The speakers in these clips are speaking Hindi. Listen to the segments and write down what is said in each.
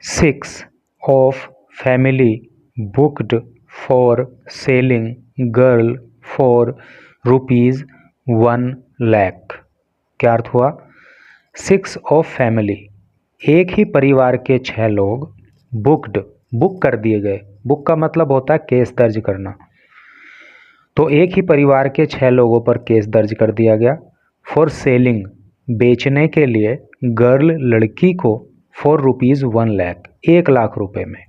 6 of family booked for selling girl for rupees 1 lakh। क्या अर्थ हुआ? 6 ऑफ फैमिली, एक ही परिवार के 6 लोग, बुक्ड, बुक कर दिए गए। बुक का मतलब होता है केस दर्ज करना। तो एक ही परिवार के 6 लोगों पर केस दर्ज कर दिया गया। फॉर सेलिंग, बेचने के लिए, गर्ल, लड़की को, फॉर रुपीज़ 1 लाख, 1 लाख रुपए में।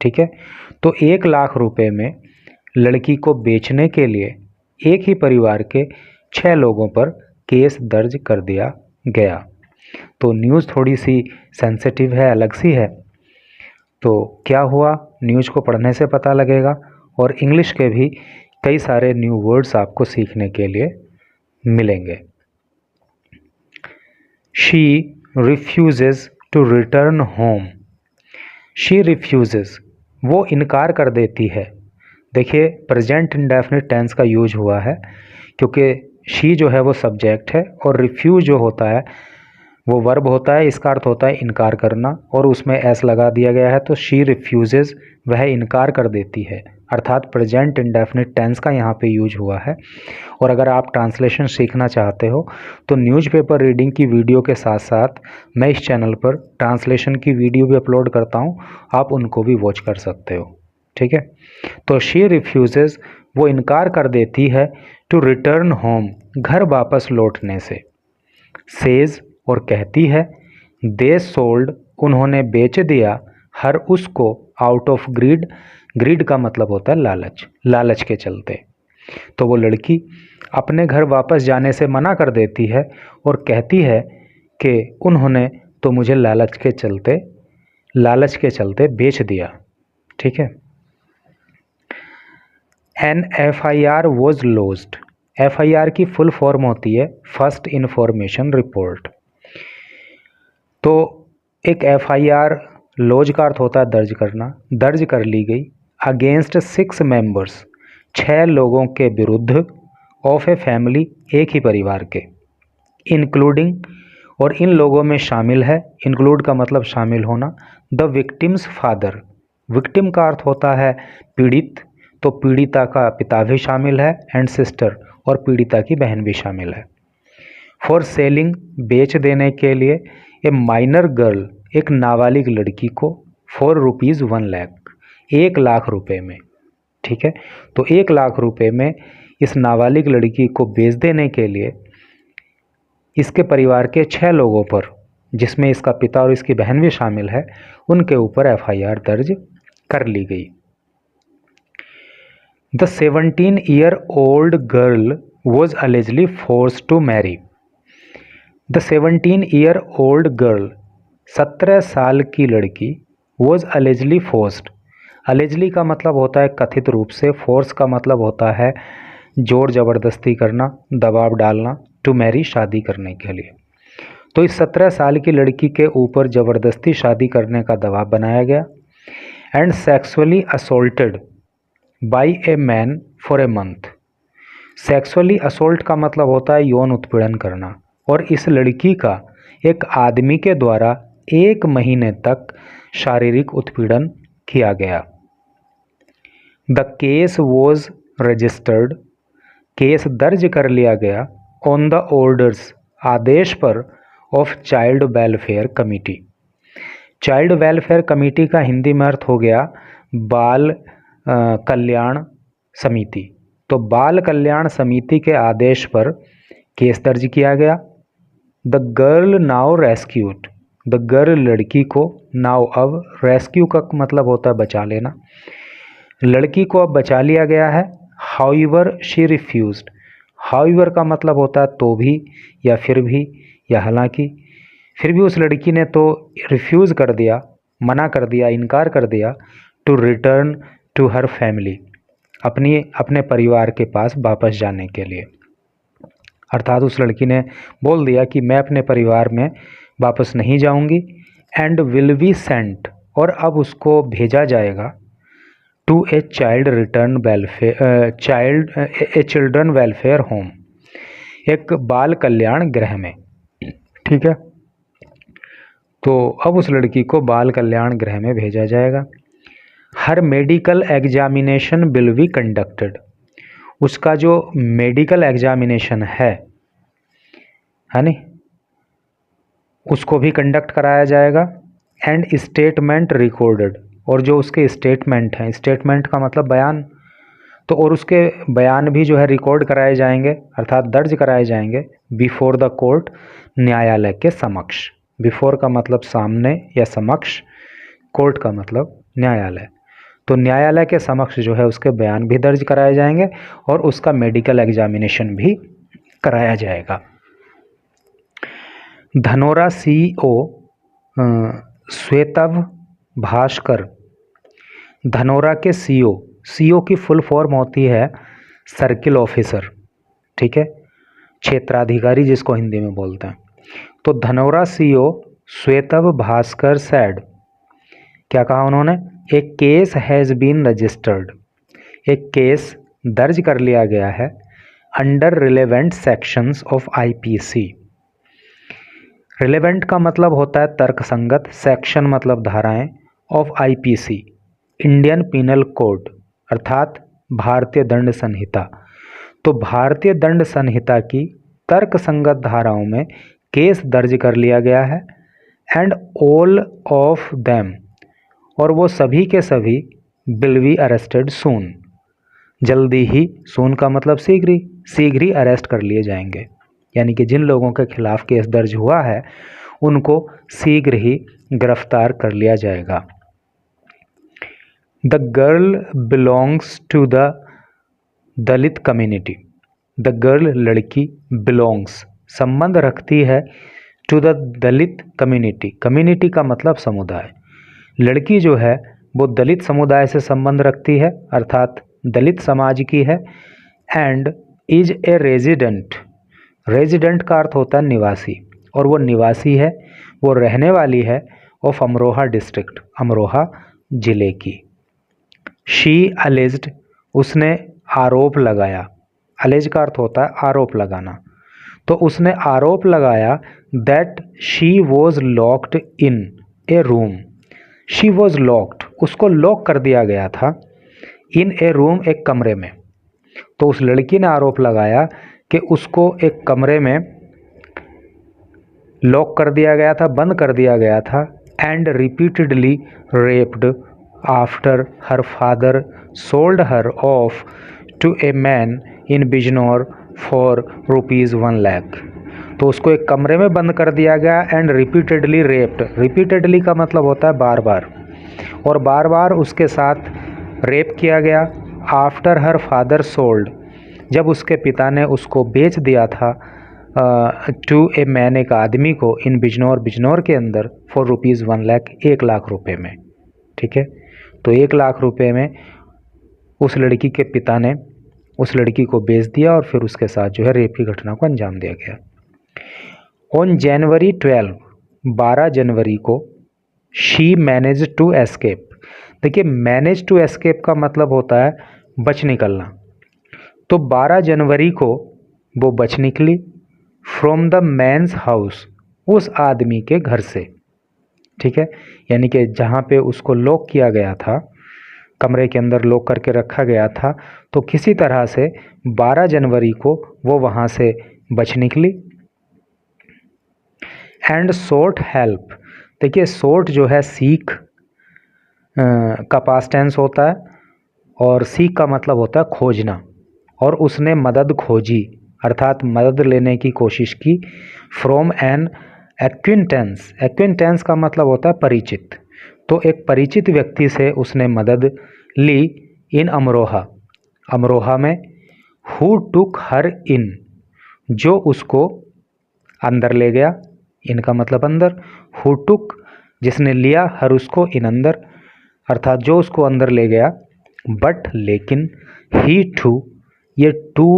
ठीक है, तो 1 लाख रुपए में लड़की को बेचने के लिए एक ही परिवार के 6 लोगों पर केस दर्ज कर दिया गया। तो न्यूज़ थोड़ी सी सेंसिटिव है, अलग सी है। तो क्या हुआ, न्यूज़ को पढ़ने से पता लगेगा, और इंग्लिश के भी कई सारे न्यू वर्ड्स आपको सीखने के लिए मिलेंगे। She refuses to return home. She refuses, वो इनकार कर देती है। देखिए, प्रेजेंट इंडेफिनिट टेंस का यूज हुआ है, क्योंकि शी जो है वो सब्जेक्ट है और रिफ्यूज जो होता है वो वर्ब होता है। इसका अर्थ होता है इनकार करना, और उसमें एस लगा दिया गया है, तो शी रिफ्यूजेस, वह इनकार कर देती है, अर्थात प्रेजेंट इंडेफिनिट टेंस का यहाँ पे यूज हुआ है। और अगर आप ट्रांसलेशन सीखना चाहते हो तो न्यूज़पेपर रीडिंग की वीडियो के साथ साथ मैं इस चैनल पर ट्रांसलेशन की वीडियो भी अपलोड करता हूँ, आप उनको भी वॉच कर सकते हो। ठीक है, तो शी रिफ्यूजेस, वो इनकार कर देती है, टू रिटर्न होम, घर वापस लौटने से। सेज, और कहती है, दे सोल्ड, उन्होंने बेच दिया, हर, उसको, आउट ऑफ ग्रीड, ग्रीड का मतलब होता है लालच, लालच के चलते। तो वो लड़की अपने घर वापस जाने से मना कर देती है और कहती है कि उन्होंने तो मुझे लालच के चलते बेच दिया। ठीक है, an FIR was lost. FIR की फुल फॉर्म होती है फर्स्ट इन्फॉर्मेशन रिपोर्ट। तो एक FIR, लॉज का अर्थ होता है दर्ज करना, दर्ज कर ली गई, अगेंस्ट 6 मेंबर्स, 6 लोगों के विरुद्ध, ऑफ ए फैमिली, एक ही परिवार के, इंक्लूडिंग, और इन लोगों में शामिल है, इंक्लूड का मतलब शामिल होना, द विक्टिम्स फादर, विक्टिम का अर्थ होता है पीड़ित, तो पीड़िता का पिता भी शामिल है, एंड सिस्टर, और पीड़िता की बहन भी शामिल है। फॉर सेलिंग, बेच देने के लिए, ए माइनर गर्ल, एक नाबालिग लड़की को, फॉर रुपीज़ 1 लाख, 1 लाख रुपए में। ठीक है, तो 1 लाख रुपए में इस नाबालिग लड़की को बेच देने के लिए इसके परिवार के 6 लोगों पर, जिसमें इसका पिता और इसकी बहन भी शामिल है, उनके ऊपर FIR दर्ज कर ली गई। The 17-year-old girl was allegedly forced to marry। The 17-year-old girl, 17 साल की लड़की, वॉज allegedly forced, allegedly का मतलब होता है कथित रूप से, फोर्स का मतलब होता है जोर ज़बरदस्ती करना, दबाव डालना, टू मैरी, शादी करने के लिए। तो इस 17 साल की लड़की के ऊपर ज़बरदस्ती शादी करने का दबाव बनाया गया। And sexually assaulted by a man for a month. Sexually assault का मतलब होता है यौन उत्पीड़न करना, और इस लड़की का एक आदमी के द्वारा 1 महीने तक शारीरिक उत्पीड़न किया गया। The case was registered, case दर्ज कर लिया गया, ऑन द ऑर्डर्स, आदेश पर, of child welfare committee. Child welfare committee का हिंदी में अर्थ हो गया बाल कल्याण समिति। तो बाल कल्याण समिति के आदेश पर केस दर्ज किया गया। The girl now rescued, the girl, लड़की को, नाउ, अब, रेस्क्यू का मतलब होता है बचा लेना, लड़की को अब बचा लिया गया है। हाउएवर शी रिफ्यूज्ड, हाउएवर का मतलब होता है तो भी, या फिर भी, या हालांकि, फिर भी उस लड़की ने तो रिफ्यूज़ कर दिया, मना कर दिया, इनकार कर दिया, to return to her family, अपने परिवार के पास वापस जाने के लिए। अर्थात उस लड़की ने बोल दिया कि मैं अपने परिवार में वापस नहीं जाऊंगी। एंड विल बी सेंट, और अब उसको भेजा जाएगा, to a child return welfare a children welfare home, एक बाल कल्याण गृह में। ठीक है, तो अब उस लड़की को बाल कल्याण गृह में भेजा जाएगा। हर medical examination will be conducted, उसका जो मेडिकल एग्जामिनेशन है नी, उसको भी कंडक्ट कराया जाएगा। एंड स्टेटमेंट रिकॉर्डेड, और जो उसके स्टेटमेंट हैं, स्टेटमेंट का मतलब बयान, तो और उसके बयान भी जो है रिकॉर्ड कराए जाएंगे, अर्थात दर्ज कराए जाएंगे बिफोर द कोर्ट, न्यायालय के समक्ष। बिफोर का मतलब सामने या समक्ष, कोर्ट का मतलब न्यायालय। तो न्यायालय के समक्ष जो है उसके बयान भी दर्ज कराए जाएंगे और उसका मेडिकल एग्जामिनेशन भी कराया जाएगा। धनोरा सीईओ श्वेतव भास्कर, धनोरा के सीईओ की फुल फॉर्म होती है सर्किल ऑफिसर, ठीक है, क्षेत्राधिकारी जिसको हिंदी में बोलते हैं। तो धनोरा सीईओ श्वेतव भास्कर सेड, क्या कहा उन्होंने, एक केस हैज़ बीन रजिस्टर्ड, एक केस दर्ज कर लिया गया है under relevant sections of IPC. Relevant का मतलब होता है तर्कसंगत, सेक्शन मतलब धाराएं, of IPC Indian penal code, अर्थात भारतीय दंड संहिता। तो भारतीय दंड संहिता की तर्कसंगत धाराओं में केस दर्ज कर लिया गया है। एंड ऑल ऑफ देम, और वो सभी के सभी विल बी अरेस्टेड सून, जल्दी ही, सून का मतलब शीघ्र ही अरेस्ट कर लिए जाएंगे। यानी कि जिन लोगों के खिलाफ केस दर्ज हुआ है उनको शीघ्र ही गिरफ्तार कर लिया जाएगा। The girl belongs to the Dalit community, the girl लड़की, बिलोंग्स संबंध रखती है, to the Dalit community, community का मतलब समुदाय, लड़की जो है वो दलित समुदाय से संबंध रखती है, अर्थात दलित समाज की है। And is a resident, resident का अर्थ होता है निवासी, और वो निवासी है, वो रहने वाली है ऑफ अमरोहा डिस्ट्रिक्ट, अमरोहा जिले की। शी अलेज्ड, उसने आरोप लगाया, अलेज का अर्थ होता है आरोप लगाना, तो उसने आरोप लगाया that she was locked in A room, she was locked, उसको लॉक कर दिया गया था, इन ए रूम, एक कमरे में। तो उस लड़की ने आरोप लगाया कि उसको एक कमरे में लॉक कर दिया गया था, बंद कर दिया गया था। And repeatedly raped after her father sold her off to a man in Bijnor for ₹1 lakh. तो उसको एक कमरे में बंद कर दिया गया। एंड रिपीटेडली रेप्ड, रिपीटेडली का मतलब होता है बार बार, और बार बार उसके साथ रेप किया गया। आफ्टर हर फादर सोल्ड, जब उसके पिता ने उसको बेच दिया था टू ए मैन, एक आदमी को, इन बिजनौर, बिजनौर के अंदर, फॉर ₹1 लाख, 1 लाख रुपए में, ठीक है। तो 1 लाख रुपए में उस लड़की के पिता ने उस लड़की को बेच दिया और फिर उसके साथ जो है रेप की घटना को अंजाम दिया गया। ऑन जनवरी 12 जनवरी को शी मैनेज टू एस्केप। देखिए, मैनेज टू एस्केप का मतलब होता है बच निकलना। तो 12 जनवरी को वो बच निकली फ्रॉम द मैन्स हाउस, उस आदमी के घर से, ठीक है। यानी कि जहाँ पे उसको लॉक किया गया था, कमरे के अंदर लॉक करके रखा गया था, तो किसी तरह से 12 जनवरी को वो वहाँ से बच निकली। एंड सोट हेल्प, देखिए सोट जो है सीख का पास्ट टेंस होता है, और सीख का मतलब होता है खोजना, और उसने मदद खोजी, अर्थात मदद लेने की कोशिश की। फ्रॉम एन एक्विंटेंस, एक्विंटेंस का मतलब होता है परिचित, तो एक परिचित व्यक्ति से उसने मदद ली। इन अमरोहा, अमरोहा में। हु टुक हर इन, जो उसको अंदर ले गया, इनका मतलब अंदर। हु टुक, जिसने लिया, हर उसको, इन अंदर, अर्थात जो उसको अंदर ले गया। बट लेकिन, ही टू, ये टू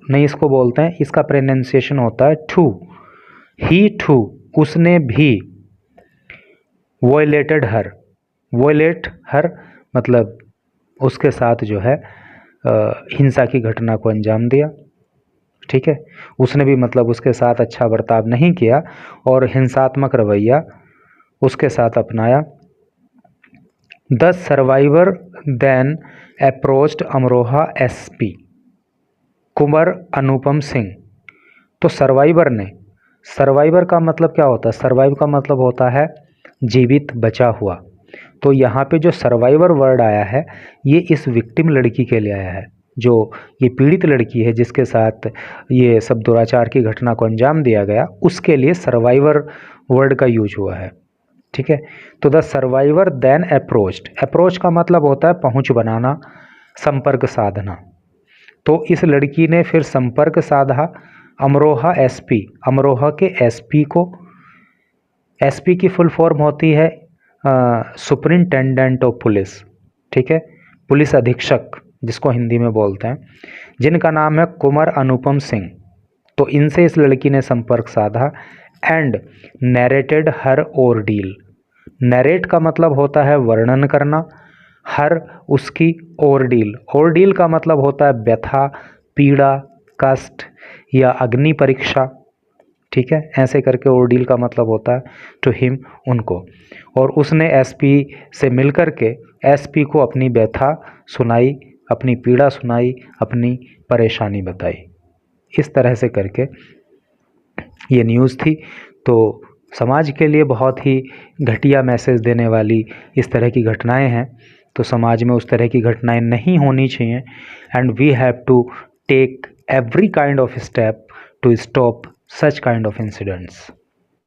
नहीं इसको बोलते हैं, इसका प्रोनाउंसिएशन होता है टू। ही टू, उसने भी। वॉयलेटेड हर, वॉयलेट हर मतलब उसके साथ जो है हिंसा की घटना को अंजाम दिया, ठीक है। उसने भी मतलब उसके साथ अच्छा बर्ताव नहीं किया और हिंसात्मक रवैया उसके साथ अपनाया। The survivor then approached Amroha SP Kunwar Anupam Singh. तो सर्वाइवर का मतलब क्या होता है? सर्वाइव का मतलब होता है जीवित, बचा हुआ। तो यहाँ पे जो सर्वाइवर वर्ड आया है ये इस विक्टिम लड़की के लिए आया है, जो ये पीड़ित लड़की है जिसके साथ ये सब दुराचार की घटना को अंजाम दिया गया, उसके लिए सर्वाइवर वर्ड का यूज हुआ है। ठीक है, तो the survivor then approached, approach का मतलब होता है पहुंच बनाना, संपर्क साधना। तो इस लड़की ने फिर संपर्क साधा अमरोहा एसपी, अमरोहा के एसपी को। एसपी की फुल फॉर्म होती है सुपरिंटेंडेंट ऑफ पुलिस। ठीक है, पुलिस अधीक्षक जिसको हिंदी में बोलते हैं, जिनका नाम है कुंवर अनुपम सिंह। तो इनसे इस लड़की ने संपर्क साधा एंड नैरेटेड हर ओरडील। नैरेट का मतलब होता है वर्णन करना, हर उसकी ओरडील, ओरडील का मतलब होता है व्यथा, पीड़ा, कष्ट या अग्नि परीक्षा। ठीक है, ऐसे करके ओरडील का मतलब होता है टू हिम, उनको। और उसने एसपी से मिल कर के एसपी को अपनी व्यथा सुनाई, अपनी पीड़ा सुनाई, अपनी परेशानी बताई। इस तरह से करके ये न्यूज़ थी। तो समाज के लिए बहुत ही घटिया मैसेज देने वाली इस तरह की घटनाएं हैं। तो समाज में उस तरह की घटनाएं नहीं होनी चाहिए and we have to take every kind of step to stop such kind of incidents.